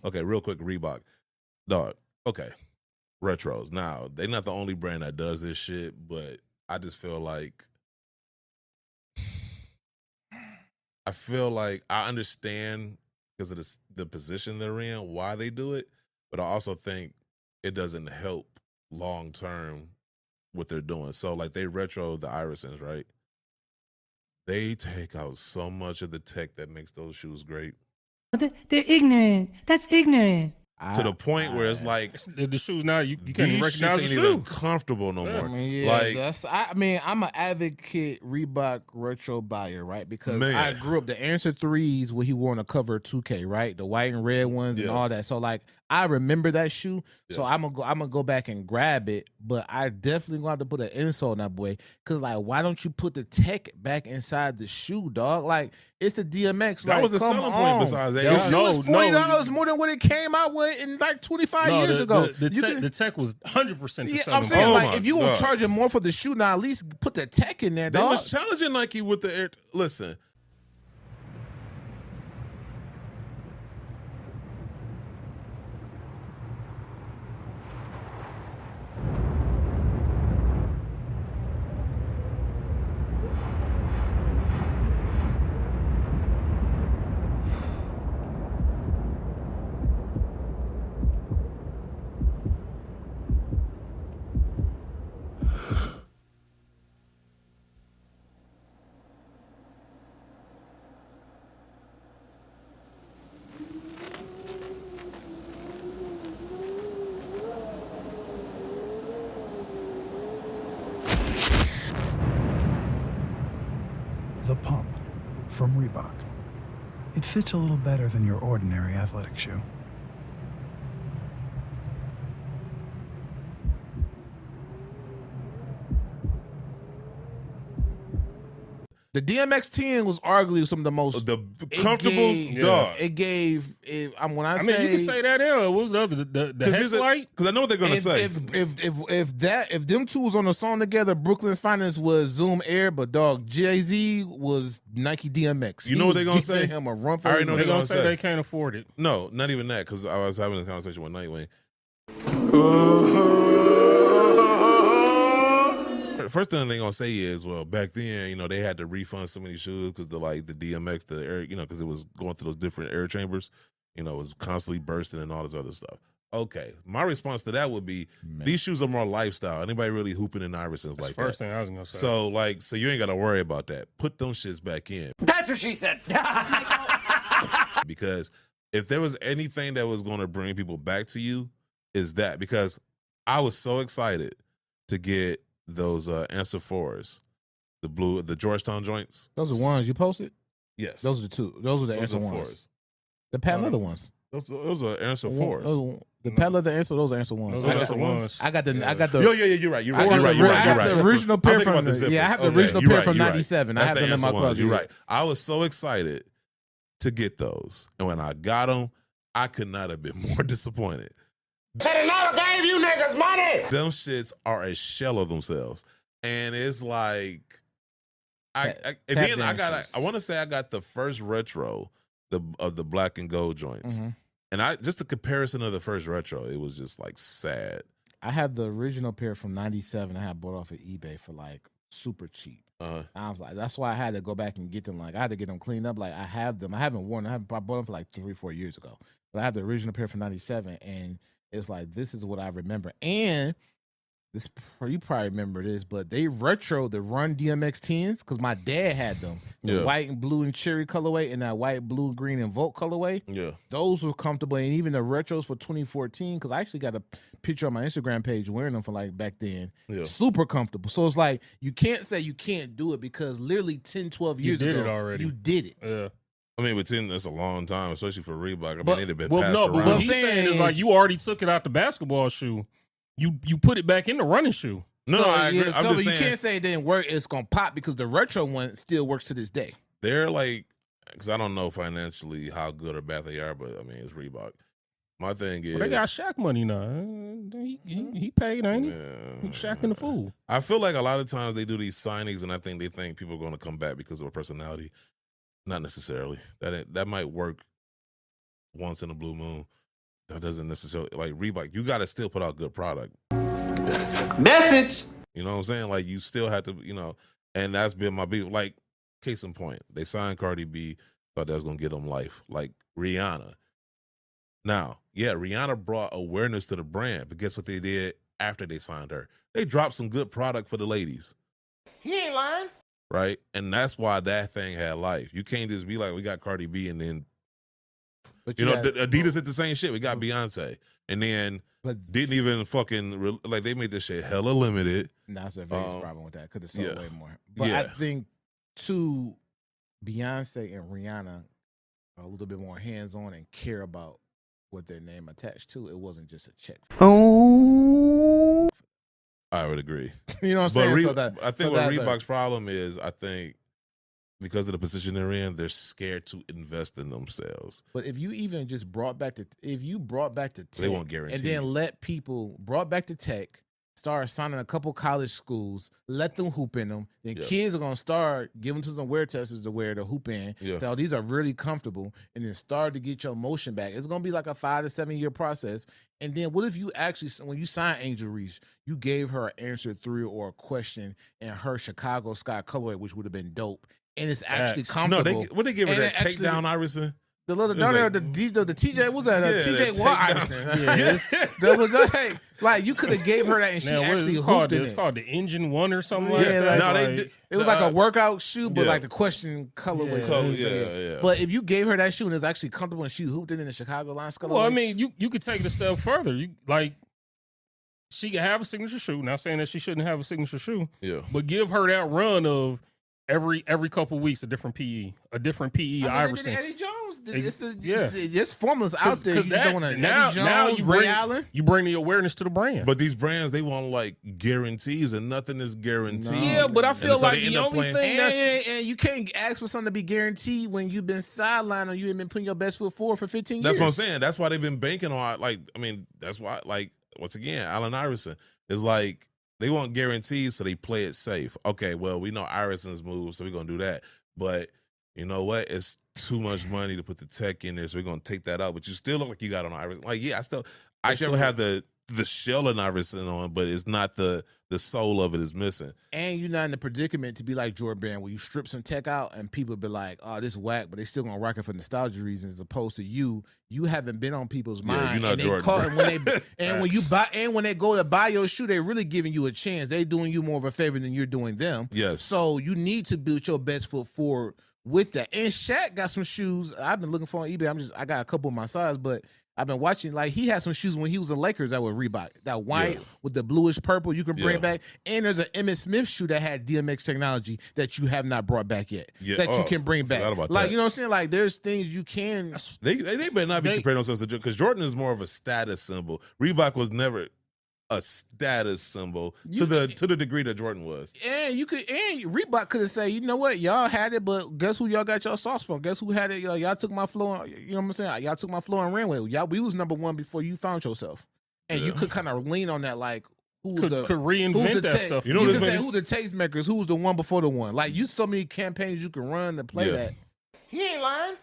Okay, real quick, Reebok. Dog, okay. Retros. Now, they're not the only brand that does this shit, but I just feel like I understand because of the position they're in, why they do it, but I also think it doesn't help long term what they're doing. So like they retro the Iversons, right? They take out so much of the tech that makes those shoes great. They're ignorant. That's ignorant. To the point where it's like the shoes now you can't these recognize shits the ain't shoe. even comfortable no more. I mean, yeah, like I'm an advocate Reebok retro buyer, right? Because Man. I grew up the Answer 3s where he wore on the cover of 2K, right? The white and red ones and Yeah. all that. So like I remember that shoe. So Yeah. I'm gonna go back and grab it, but I definitely gonna have to put an insole on that boy. Cause like why don't you put the tech back inside the shoe, dog? Like it's a DMX. That like, was the come selling on. point besides that. The shoe No, was $40 more than what it came out with in like 25 years ago. The tech was 100% the Yeah, selling I'm saying Oh like my if you were God. charging more for the shoe, now at least put the tech in there, They dog. was challenging Nike with the air. Listen, The Pump from Reebok. It fits a little better than your ordinary athletic shoe. The DMX 10 was arguably some of the most the comfortables, dog. It gave. When I I say, mean, you can say that there. What was the other? The Hexalite? Because I know what they're gonna say. if them two was on a song together, Brooklyn's Finest was Zoom Air, but dog Jay-Z was Nike DMX. You know what they're gonna say? Him a run for I already know They're they're gonna gonna say say. they can't afford it. No, not even that. Because I was having a conversation with Nightwing. First thing they're gonna say is, well, back then, they had to refund so many shoes because the DMX, the air, because it was going through those different air chambers, it was constantly bursting and all this other stuff. Okay, my response to that would be, these shoes are more lifestyle. Anybody really hooping in Iversons That's like the first that? thing I was gonna say. So you ain't got to worry about that. Put those shits back in. That's what she said. Because if there was anything that was going to bring people back to you, is that. Because I was so excited to get those Answer 4s, the Georgetown joints. Those are ones you posted. Yes, Those are the two. Those are the Answer ones. The patent leather ones. Those are Answer 4s. The patent leather Answer. Those are Answer ones. Those are Answer ones. I got the. Yo, you're right. I got the original pair from. I have the original pair from '97. I have them in my closet. You're right. I was so excited to get those, and when I got them, I could not have been more disappointed. They never gave you niggas money. Them shits are a shell of themselves, and it's like, I want to say I got the first retro, of the black and gold joints, and just a comparison of the first retro, it was just like sad. I have the original pair from '97. I had bought off of eBay for like super cheap. I was like, that's why I had to go back and get them. Like I had to get them cleaned up. Like I have them. I haven't worn them. I bought them for like 3-4 years ago, but I have the original pair from '97, and it's like, this is what I remember. And this, you probably remember this, but they retro the Run DMX 10s because my dad had them. The white and blue and cherry colorway and that white, blue, green, and Volt colorway. Yeah. Those were comfortable. And even the retros for 2014, because I actually got a picture on my Instagram page wearing them for like back then. Yeah. Super comfortable. So it's like, you can't say you can't do it because literally 10, 12 years ago, You did it already. You did it. Yeah. I mean, but 10, that's a long time, especially for Reebok. I mean, they'd have been passed but around. what he's saying is like you already took it out the basketball shoe. You put it back in the running shoe. No, I agree. I'm just you saying, can't say it didn't work. It's gonna pop because the retro one still works to this day. they're like, because I don't know financially how good or bad they are, but I mean, it's Reebok. My thing is, Well, they got Shaq money now. He paid, ain't he? He's Shaq in the fool. I feel like a lot of times they do these signings, and I think they think people are going to come back because of a personality. Not necessarily. That might work once in a blue moon, that doesn't necessarily like Reebok. You got to still put out good product. Message. You know what I'm saying? Like you still have to, and that's been my big like case in point. They signed Cardi B, thought that was gonna get them life. Like Rihanna. Now, yeah, Rihanna brought awareness to the brand, but guess what they did after they signed her? They dropped some good product for the ladies. He ain't lying. Right? And that's why that thing had life. You can't just be like, we got Cardi B and then Adidas did the same shit. We got Beyonce. And then didn't even fucking like they made this shit hella limited. That's a very problem with that. Could have sold way more. But I think too, Beyonce and Rihanna are a little bit more hands-on and care about what their name attached to. It wasn't just a check. Oh. I would agree. You know what I'm saying? I think what Reebok's problem is, I think because of the position they're in, they're scared to invest in themselves. But if you even just brought back the tech, they won't guarantee, and then let people brought back the tech, start signing a couple college schools, let them hoop in them. Then kids are gonna start giving to some wear testers to wear the hoop in. So these are really comfortable, and then start to get your motion back. It's gonna be like a 5 to 7 year process. And then what if you actually, when you signed Angel Reese, you gave her an answer 3 or a question in her Chicago Sky colorway, which would have been dope. And it's actually comfortable. No, they give her that takedown Iverson? The little down there, the TJ, was that TJ Watt Iverson? Yes. Like you could have gave her that, and she actually hooped in it. It's called the Engine 1 or something like that. It was like a workout shoe, but like the question colorway. But if you gave her that shoe and it's actually comfortable, and she hooped it in the Chicago line colorway. Well, I mean, you could take it a step further. She could have a signature shoe. Not saying that she shouldn't have a signature shoe. Yeah. But give her that run of every couple weeks a different PE Iverson. Eddie Jones. It's formulas out there. You just don't want to. Now you bring the awareness to the brand. But these brands, they want like guarantees, and nothing is guaranteed. No. Yeah, but I feel like the only thing and you can't ask for something to be guaranteed when you've been sidelined or you ain't been putting your best foot forward for 15 years. That's what I'm saying. That's why they've been banking on. That's why. Once again, Allen Iverson is like. They want guarantees, so they play it safe. Okay, well, we know Iverson's move, so we're going to do that. But you know what? It's too much money to put the tech in there, so we're going to take that out. But you still look like you got on Iverson. Like, yeah, I still have the shell of Iverson on, but it's not the soul of it is missing. And you're not in the predicament to be like Jordan Brand, where you strip some tech out and people be like, oh, this is whack, but they still going to rock it for nostalgia reasons, as opposed to you haven't been on people's mind. You're not Jordan. When they go to buy your shoe, they're really giving you a chance. They're doing you more of a favor than you're doing them. Yes. So you need to build your best foot forward with that. And Shaq got some shoes I've been looking for on eBay. I got a couple of my size, but I've been watching, like, he had some shoes when he was in Lakers that were Reebok. That white with the bluish purple you can bring back. And there's an Emmitt Smith shoe that had DMX technology that you have not brought back yet. That you can bring back. Like, you know what I'm saying? Like, there's things you can. They better not be comparing themselves to Jordan, because Jordan is more of a status symbol. Reebok was never a status symbol to the degree that Jordan was. And Reebok could have said, you know what, y'all had it, but guess who y'all got y'all sauce from? Guess who had it? Y'all took my flow. You know what I'm saying? Y'all took my flow and ran with it. We was number one before you found yourself, and you could kind of lean on that, like could reinvent that stuff. You can say who the tastemakers, who was the one before the one. Like, you so many campaigns you can run to play that. He ain't lying.